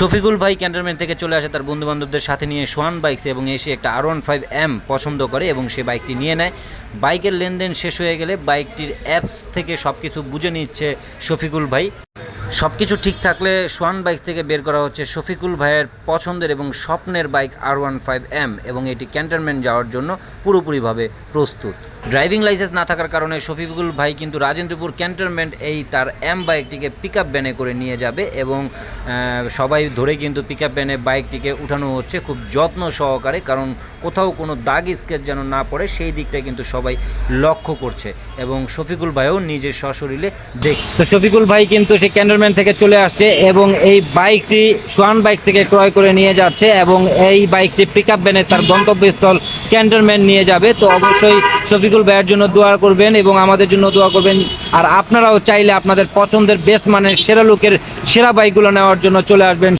শফিকুল ভাই ক্যান্টনমেন্ট থেকে চলে আসে তার বন্ধুবান্ধবদের সাথে নিয়ে সোয়ান বাইকস এবং এসে একটা R15M পছন্দ করে এবং সে বাইকটি নিয়ে নেয়। বাইকের লেনদেন শেষ হয়ে গেলে বাইকটির অ্যাপস থেকে সব কিছু বুঝে নিচ্ছে শফিকুল ভাই। সব কিছু ঠিক থাকলে সোয়ান বাইক থেকে বের করা হচ্ছে শফিকুল ভাইয়ের পছন্দের এবং স্বপ্নের বাইক R15M এবং এটি ক্যান্টনমেন্ট যাওয়ার জন্য পুরোপুরিভাবে প্রস্তুত। ড্রাইভিং লাইসেন্স না থাকার কারণে শফিকুল ভাই কিন্তু রাজেন্দ্রপুর ক্যান্টনমেন্ট এই তার বাইকটিকে পিক আপ ভ্যানে করে নিয়ে যাবে এবং সবাই ধরে কিন্তু পিক আপ ভ্যানে বাইকটিকে উঠানো হচ্ছে খুব যত্ন সহকারে, কারণ কোথাও কোনো দাগ স্কেচ যেন না পড়ে সেই দিকটা কিন্তু সবাই লক্ষ্য করছে এবং শফিকুল ভাইও নিজের সশরীরে দেখছে। তো শফিকুল ভাই কিন্তু সেই ক্যান্টনমেন্ট থেকে চলে আসছে এবং এই বাইকটি সোয়ান বাইক থেকে ক্রয় করে নিয়ে যাচ্ছে এবং এই বাইকটি পিক আপ ভ্যানে তার গন্তব্যস্থল ক্যান্টনমেন্ট নিয়ে যাবে। তো অবশ্যই শফিকুল ভাইয়ের জন্য দোয়া করবেন এবং আমাদের জন্য দোয়া করবেন। আর আপনারাও চাইলে আপনাদের পছন্দের বেস্ট মানের সেরা লুকের সেরা বাইকগুলো নেওয়ার জন্য চলে আসবেন